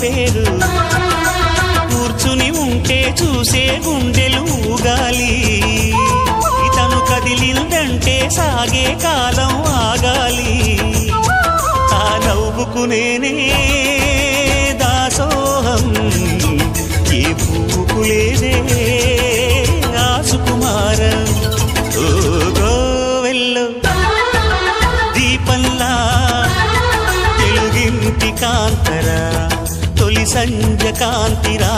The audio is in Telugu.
పేరు కూర్చుని ఉంటే చూసే గుండెలు ఊగాలి ఇతను కదిలిందంటే సాగే కాలం ఆగాలి ఆ నవ్వుకు నేనే దాసోహం ఏ పువ్వుకు లేదే ఆ సుకుమారం ఓ గోవెల్లో దీపంలా తెలుగింటి కాంతరా తొలి సంజ కాంతిరా